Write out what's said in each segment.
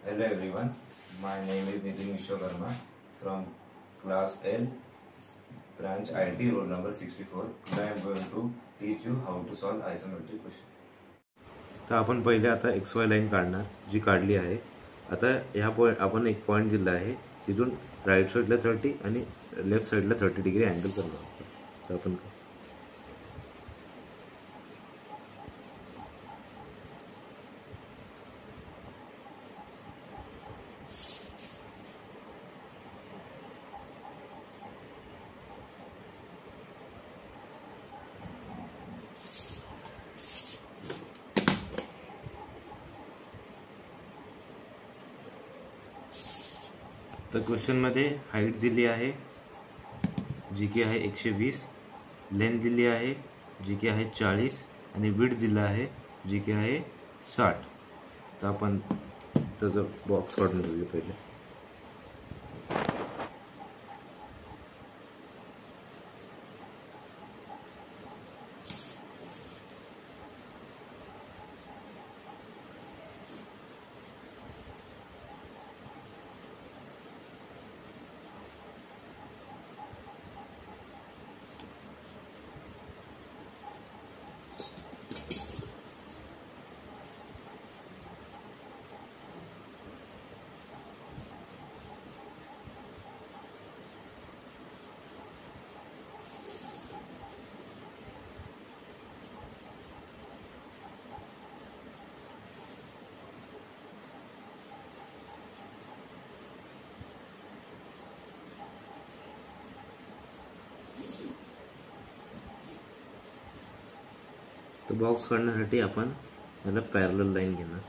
Hello everyone, my name is Nitin Vishwakarma from class L, branch IT, roll number 64. Today I am going to teach you how to solve isometric question. तर आपण पहिले आता XY line काढणार, जी काढली आहे. आता ह्या point आपण एक पॉईंट दिला आहे, तिथून राईट साईडला 30 आणि लेफ्ट साईडला 30 डिग्री अँगल करणार. तर आपण तर क्वेश्चनमध्ये हाईट दिली आहे जी की आहे 120, लेंथ दिली आहे जी की आहे 40 आणि विड्थ दिला आहे जी की आहे 60. तर आपण त्याचा बॉक्स काढून घेऊया पहिले. तर बॉक्स काढण्यासाठी आपण याला पॅरलल लाईन घेणार.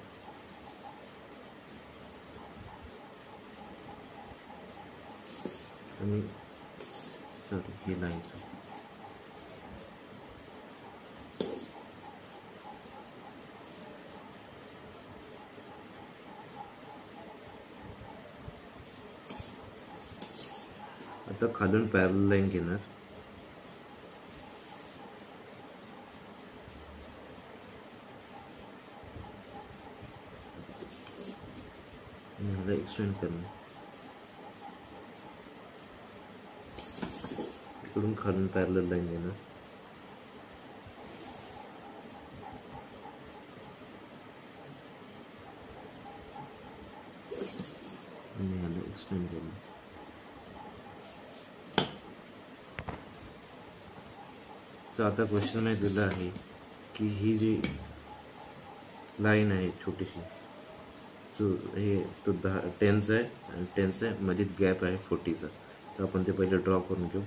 आणि सॉरी ही लाईन आता खालून पॅरलल लाईन घेणार. एक्सटेंड करणार. इकडून खालून पॅरलल लाईन देणार. आणि ह्याला एक्सटेंड करणार. तर आता क्वेश्चन मध्ये दिला आहे की ही जी लाईन आहे छोटीशी, हे तो 10चा आहे आणि 10चा आहे, मध्ये गॅप आहे 40चा. तर आपण ते पहिले ड्रॉ करून घेऊ.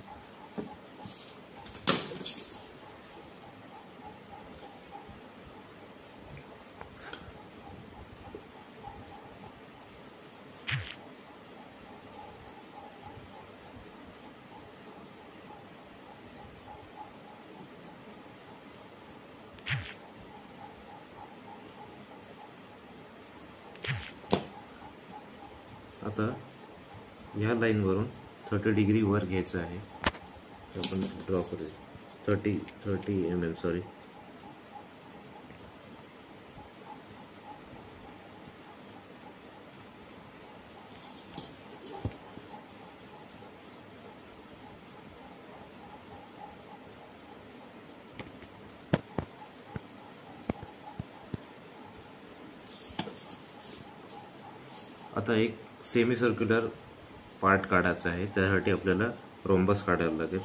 आता ह्या लाईनवरून 30 डिग्री वर घ्यायचं आहे. तर आपण ड्रॉ करूया 30 mm सॉरी. आता एक सेमी सर्क्युलर पार्ट काढायचा आहे. त्यासाठी आपल्याला रोम्बस काढायला लागेल.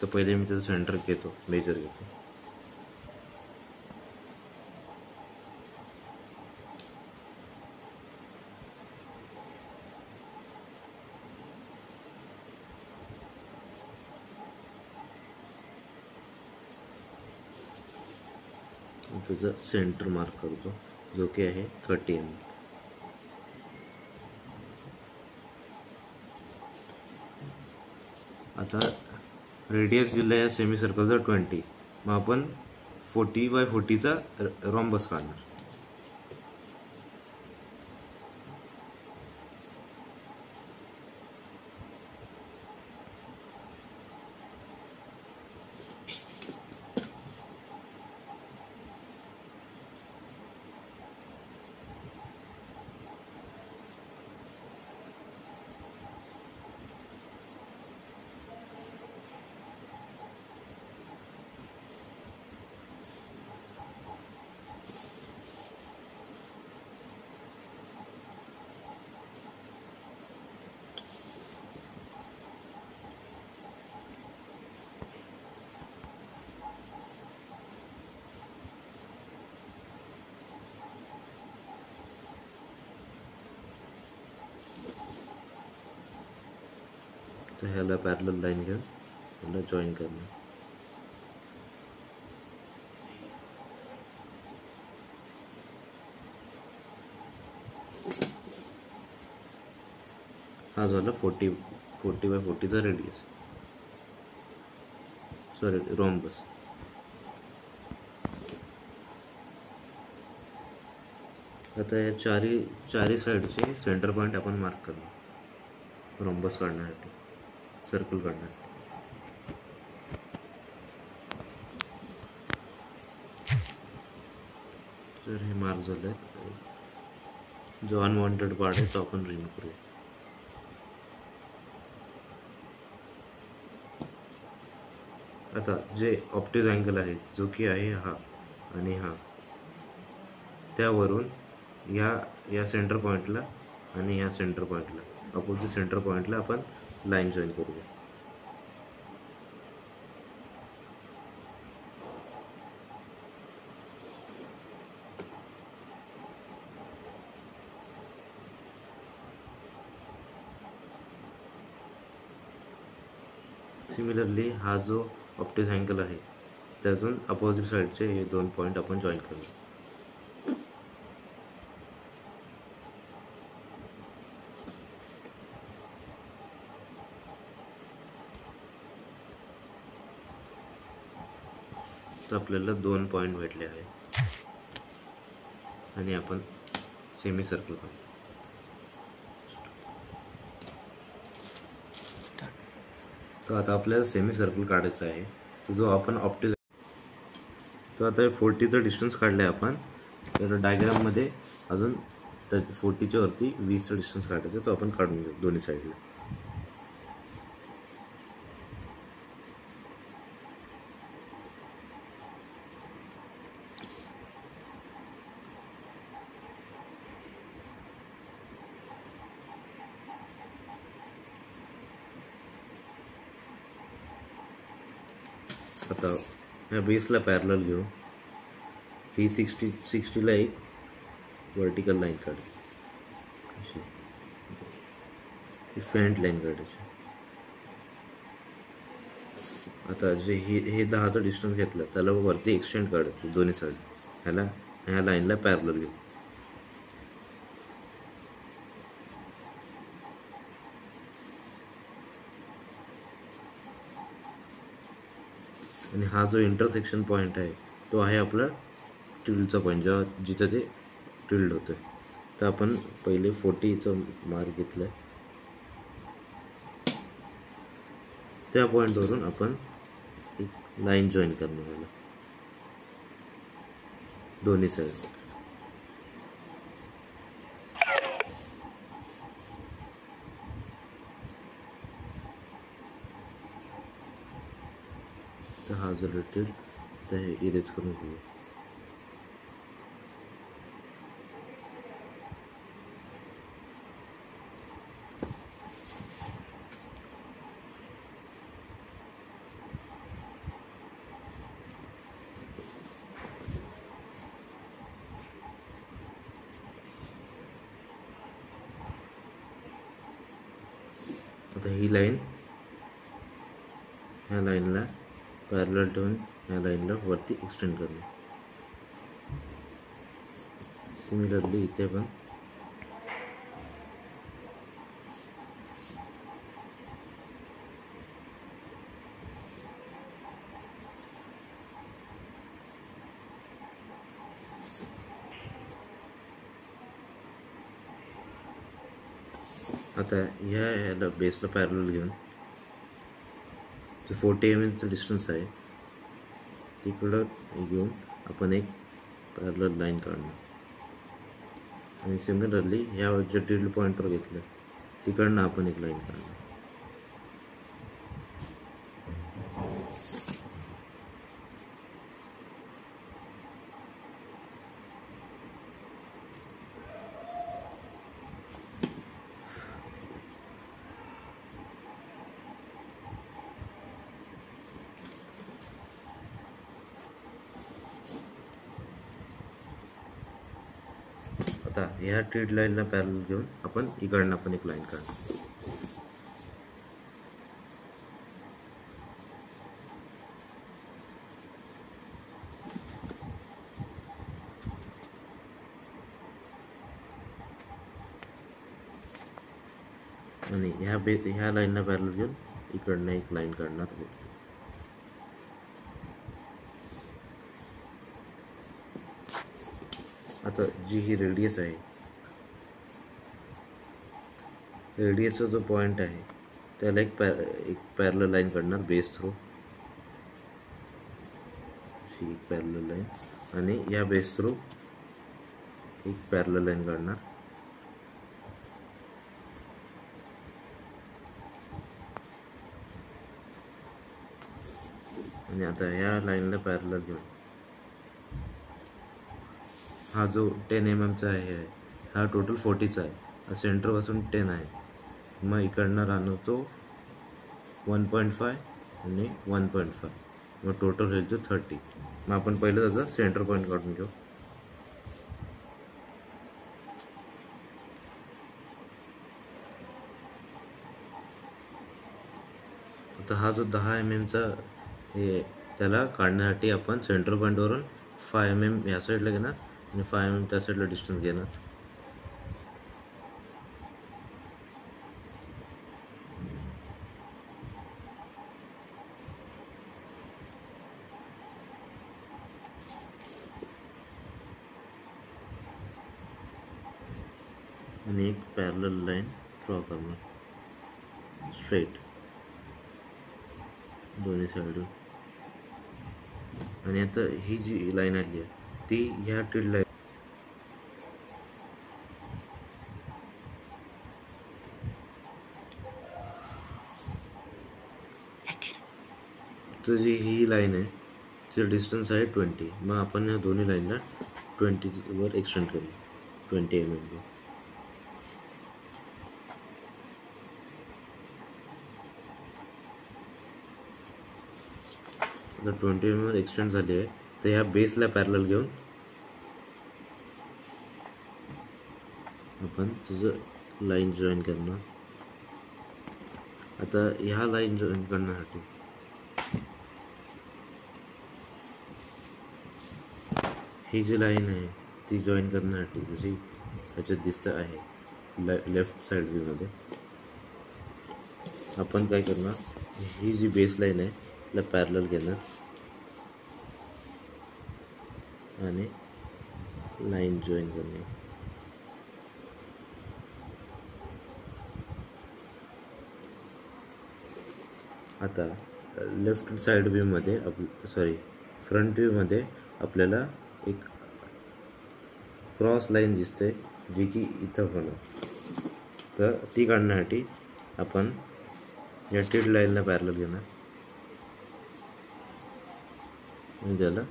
तर पहिले मी त्याचं सेंटर घेतो, मेजर घेतो. त्याचा सेंटर मार्क करतो जो की आहे 30 mm. आता रेडियस दिला आहे सेमी सर्कलचा 20. मग आपण 40x40चा रोम्बस काढणार. तर ह्याला पॅरलल लाईन घेऊन ह्याला जॉईन करणं. हा झाला 40 बाय 40चा रेडियस, सॉरी रोम्बस. आता या चारी साईडचे सेंटर पॉईंट आपण मार्क करणार रोम्बस काढण्यासाठी, सर्कल काढण्यासाठी. तर हे मार्क झालं आहे. जो अनवॉन्टेड पार्ट आहे तो आपण रिमूव्ह करूया. आता जे ऑप्टिक अँगल आहे जो की आहे हा आणि हा, त्यावरून या सेंटर पॉईंटला आणि या सेंटर पॉईंटला, अपोजिट सेंटर पॉईंटला आपण लाईन जॉईन करूया. सिमिलरली हा जो ऑप्टिक अँगल आहे त्यातून अपोजिट साईडचे हे 2 पॉईंट आपण जॉईन करूया. तर आपल्याला 2 पॉईंट भेटले आहे आणि आपण सेमी सर्कल काढू. तर आता आपल्याला सेमी सर्कल काढायचं आहे. तो जो आपण ऑप्टिक, तर आता 40चं डिस्टन्स काढलं आहे आपण. तर डायग्राममध्ये अजून त्या 40च्या वरती 20चं डिस्टन्स काढायचं, तो आपण काढून घेऊ दोन्ही साईडला. आता ह्या बेसला पॅरलल घेऊ, ही 60ला एक वर्टिकल लाईन काढ, अशी ही फ्रंट लाईन काढायची. आता जे हे 10चं डिस्टन्स घेतलं त्याला वरती एक्सटेंड काढायचं दोन्ही साईड, ह्या लाईनला पॅरलल घेऊ. आणि हा जो इंटरसेक्शन पॉईंट आहे तो आहे आपला टिल्डचा पॉईंट, जिथं ते टिल्ड होतं. तर आपण पहिले 40चं मार्क घेतलं, त्या पॉईंटवरून आपण एक लाईन जॉईन करणार आहे दोन्ही साईड. तर हा जो रिलेटेड तर हे इरेज करून घेऊ. आता ही लाईन ह्या लाईनला पॅरलल ठेवून ह्या लाईनला वरती एक्सटेंड करणे. सिमिलरली इथे पण आता ह्या बेसला पॅरलल घेऊन जो 40 mm डिस्टन्स आहे तिकडं घेऊन आपण एक पॅरलल लाईन काढणार. आणि सिमिलरली ह्या ज्या टिल्ड पॉईंटवर घेतलं तिकडनं आपण एक लाईन काढणार. आता ह्या टिल्ड लाईनला पॅरलल घेऊन आपण इकडनं पण एक लाईन काढणार. आणि ह्या लाईनला पॅरलल घेऊन इकडनं एक लाईन काढणार वरती. आता जी ही रेडियस आहे, रेडियसचा जो पॉईंट आहे त्याला एक पॅरलल लाईन काढणार बेस थ्रू, अशी एक पॅरलल लाईन, आणि या बेस थ्रू एक पॅरलल लाईन काढणार. आणि आता ह्या लाईनला पॅरलल घेऊन हा जो 10 mm चा आहे हा टोटल 40चा आहे, सेंटरपासून 10 आहे, मग इकडनं राहणार तो 1.5 आणि 1.5, मग टोटल होईल तो 30. मग आपण पहिलं त्याचा सेंटर पॉईंट काढून घेऊ. आता हा जो 10 mm चा हे त्याला काढण्यासाठी आपण सेंटर पॉईंटवरून 5 mm ह्या साईडला घेणार आणि 5 mm त्या साईडला डिस्टन्स घेणार. आणि एक पॅरलल लाईन ड्रॉ करणार स्ट्रेट दोन्ही साईडून. आणि आता ही जी लाईन आली आहे ती ह्या टिल्ड लाईन, तर जी ही लाईन आहे तिचं डिस्टन्स आहे 20. मग आपण ह्या दोन्ही लाईनला 20 वर एक्सटेंड करू, 20 mm वर. जर 20 mm वर एक्सटेंड झाली आहे तर ह्या बेसला पॅरलल घेऊन आपण तुझं लाईन जॉईन करणार. आता ह्या लाईन जॉईन करण्यासाठी ही जी लाईन आहे ती जॉईन करण्यासाठी जशी ह्याच्यात दिसतं आहे लेफ्ट साईड व्ह्यूमध्ये, आपण काय करणार, ही जी बेस लाईन आहे तिला पॅरलल घेणार आणि लाईन जॉईन करणार. आता लेफ्ट साईड व्ह्यूमध्ये फ्रंट व्ह्यूमध्ये आपल्याला एक क्रॉस लाईन दिसते जी की इथं पण आहे. तर ती काढण्यासाठी आपण या टिल्ड लाईनला पॅरलल घेणार आणि त्याला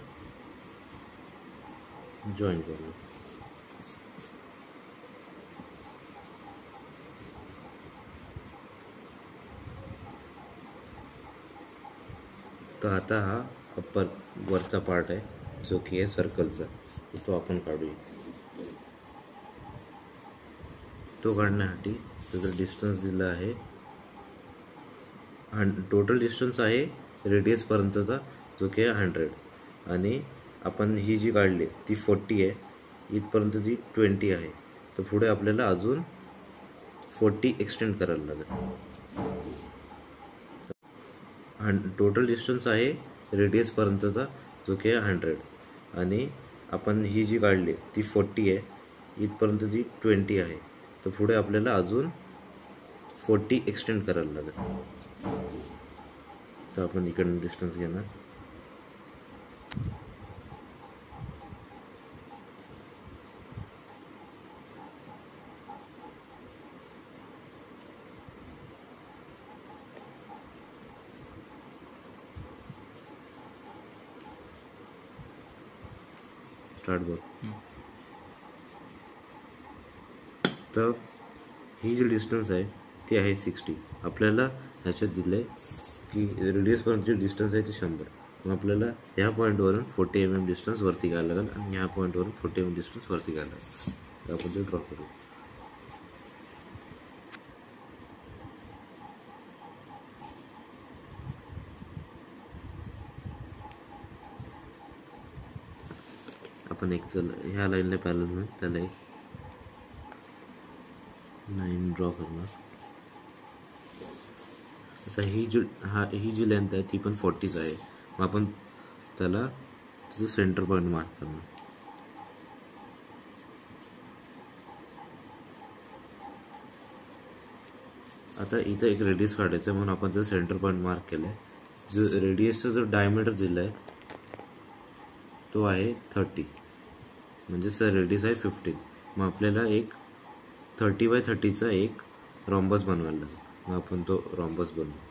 जॉईन करणार. तर आता हा अप्पर वरचा पार्ट आहे जो की आहे सर्कलचा, तो आपण काढूया. तो काढण्यासाठी त्याचा डिस्टन्स दिला आहे, टोटल डिस्टन्स आहे रेडियसपर्यंतचा जो की आहे 100, आणि आपण ही जी काढली ती 40 आहे, इथपर्यंत जी 20 आहे, तर पुढे आपल्याला अजून 40 एक्सटेंड करायला लागेल. टोटल डिस्टन्स आहे रेडियसपर्यंतचा जो की आहे 100, आणि आपण ही जी काढली ती 40 आहे, इथपर्यंत जी 20 आहे, तर पुढे आपल्याला अजून 40 एक्सटेंड करायला लागेल. तर आपण इकडून डिस्टन्स घेणार. स्टार्ट बघ. तर ही जी डिस्टन्स आहे ती आहे 60. आपल्याला ह्याच्यात दिलं आहे की रेडियसपर्यंतची डिस्टन्स आहे ती 100. मग आपल्याला ह्या पॉईंटवरून 40 mm डिस्टन्स वरती घ्यायला लागेल आणि ह्या पॉईंटवरून 40 mm डिस्टन्स वरती घ्यायला लागेल. तर आपण ते ड्रॉ करू. आपण एक ह्या लाईनला पॅरलल म्हणून त्याला एक लाईन ड्रॉ करणार. आता ही जी लेंथ आहे ती पण 40च आहे. मग आपण त्याला त्याचं सेंटर पॉईंट मार्क करणार. आता इथं एक रेडियस काढायचं आहे, म्हणून आपण त्याचं सेंटर पॉईंट मार्क केलं आहे. जो रेडियसचा जो डायमीटर दिला आहे तो आहे 30, म्हणजे रेडियस आहे 15. मग आपल्याला एक 30x30चा एक रॉम्बस बनवायला लागेल. मग आपण तो रॉम्बस बनवू.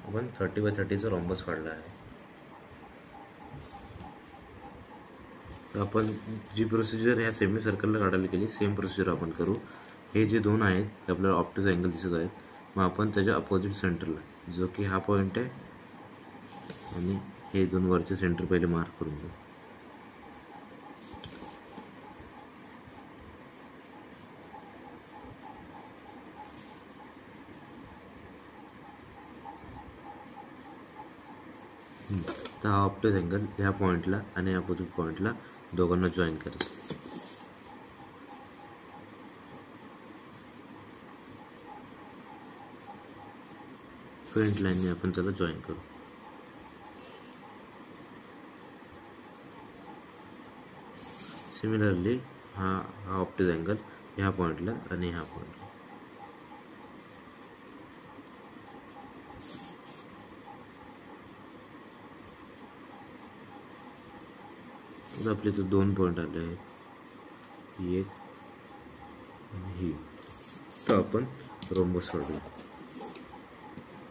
आपण 30x30चा रॉम्बस काढला आहे. तर आपण जी प्रोसिजर ह्या सेमी सर्कलला काढायला केली सेम प्रोसिजर आपण करू. हे जे दोन आहेत ते आपल्याला ऑप्टिक अँगल दिसत आहेत. मग आपण त्याच्या अपोजिट सेंटरला, जो की हा पॉईंट आहे, आणि हे दोन वरचे सेंटर पहिले मार्क करून घेऊ. तर हा ऑप्टिक अँगल ह्या पॉईंटला आणि अपोजिट पॉईंटला दोघांना जॉईन करायचं. फ्रंट लाईनने आपण त्याला जॉईन करू. सिमिलरली हा ऑप्टिक अँगल ह्या पॉईंटला आणि ह्या पॉईंटला. आपले तो दोन पॉईंट आले आहेत, ही एक आणि ही. तर आपण रोम्बस काढूया.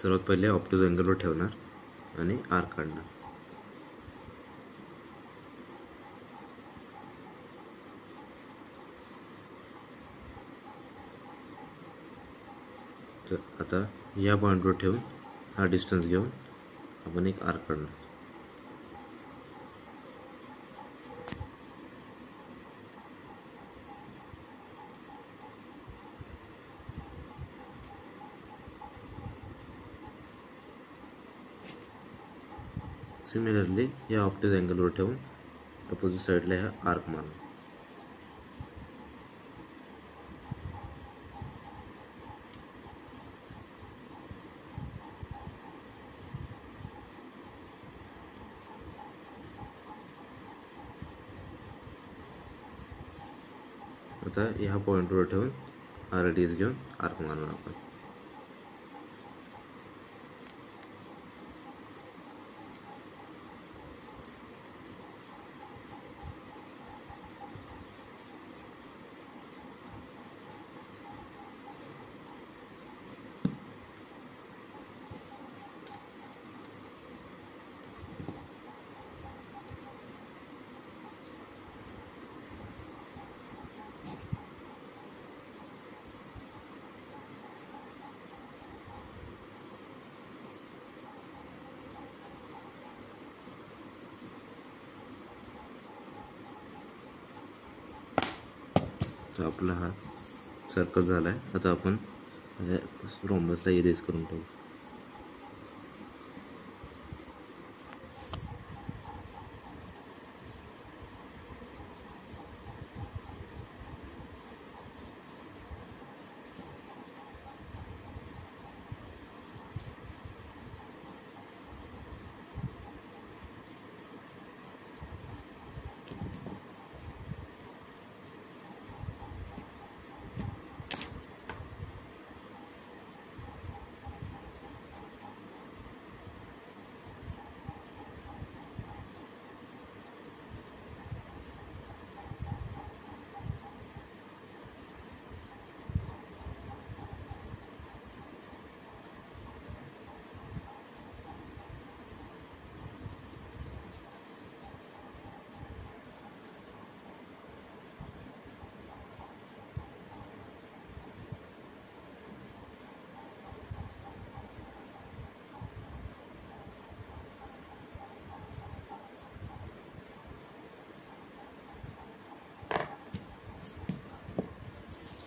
सर्वात पहिले ऑप्टिक अँगलवर ठेवणार आणि आर्क काढणार. तर आता या पॉईंटवर ठेवून हा डिस्टन्स घेऊन आपण एक आर्क काढणार. सिमिलरली या ऑप्टिक अँगलवर ठेवून अपोजिट साईडला ह्या आर्क मारणार. आता ह्या पॉईंटवर ठेवून हा रेडियस घेऊन आर्क मारणार आपण. तर आपला हा सर्कल झाला आहे. आता आपण रोम्बसला इरेज करून टाकू.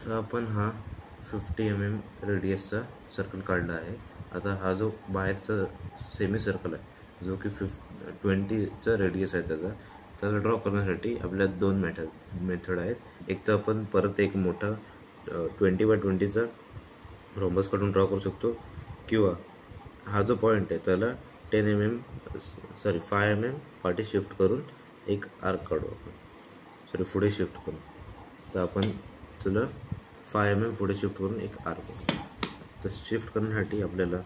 तर आपण हा 50 mm रेडियसचा सर्कल काढला आहे. आता हा जो बाहेरचा सेमी सर्कल आहे जो की 20चा रेडियस आहे त्याला ड्रॉ करण्यासाठी आपल्या 2 मेथड आहेत. एक तर आपण परत एक मोठा 20x20चा रोम्बस काढून ड्रॉ करू शकतो, किंवा हा जो पॉईंट आहे त्याला 5 mm पाठी शिफ्ट करून एक आर्क काढू आपण, पुढे शिफ्ट करून. तर आपण त्याला 5 mm पुढे शिफ्ट करून एक आर्क काढू. तर शिफ्ट करण्यासाठी आपल्याला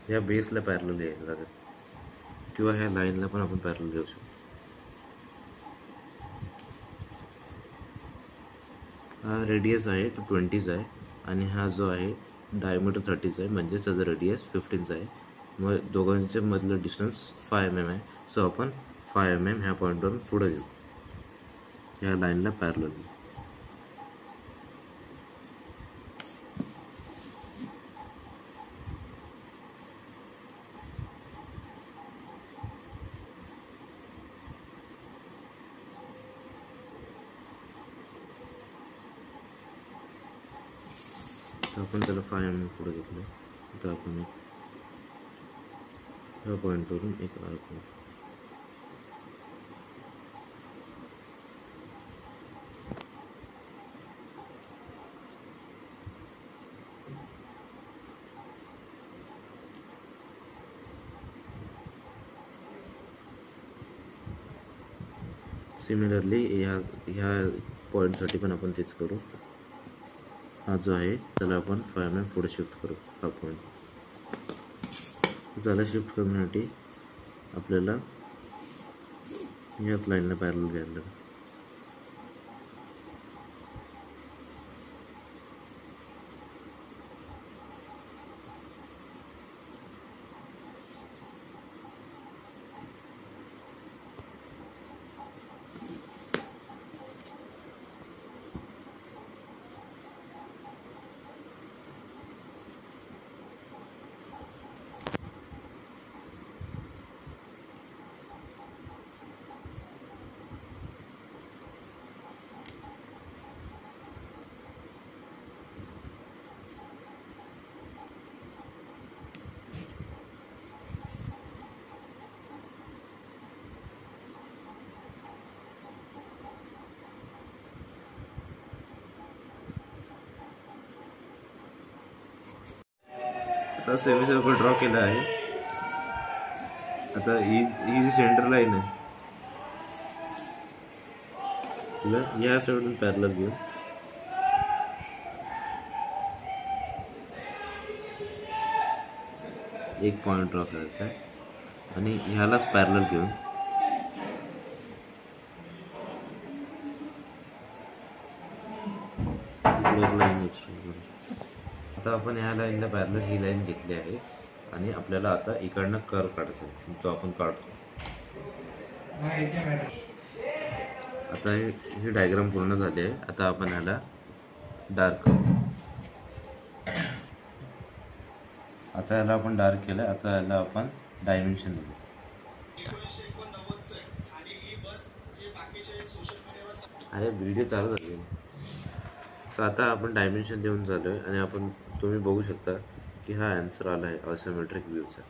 ह्या बेसला पॅरलल यायला लागेल, किंवा ह्या लाईनला पण आपण पॅरलल घेऊ शकतो. हा रेडियस आहे तो 20चा आहे आणि हा जो आहे डायमीटर 30चा आहे, म्हणजेच त्याचा रेडियस 15चा आहे. मग दोघांच्या मधलं डिस्टन्स 5 mm आहे. सो आपण 5 mm ह्या पॉईंटवरून पुढे घेऊ, ह्या लाईनला पॅरलल घेऊ. तर आपण त्याला 5 mm पुढे घेतलं. आता आपण ह्या पॉईंटवरून एक आर्क मारू. सिमिलरली ह्या पॉईंटसाठी पण आपण तेच करू. हा जो आहे त्याला आपण 5 mm पुढे शिफ्ट करू. हा पॉईंट त्याला शिफ्ट करण्यासाठी आपल्याला ह्याच लाईनला पॅरलल घ्यायला लागेल. आता सेमी सर्कल ड्रॉ केला आहे. आता ही जी सेंटर लाईन आहे तिला या साईडून पॅरलल घेऊन एक पॉईंट ड्रॉ करायचा आहे आणि ह्यालाच पॅरलल घेऊन लाईन एक्सटेंड करू. आता आपण ह्या लाईनला पॅरलल ही लाईन घेतली आहे आणि आपल्याला आता इकडनं कर्व काढायचा आहे, तो आपण काढतो. आता ही डायग्राम पूर्ण झाली आहे. आता आपण ह्याला डार्क करू. आता याला आपण डार्क केलं. आता याला आपण डायमेन्शन देऊ. अरे व्हिडिओ चालू झाली. तर आता आपण डायमेन्शन देऊन झालोय आणि तुम्ही बघू शकता की हा आन्सर आला आहे असिमेट्रिक व्ह्यूचा.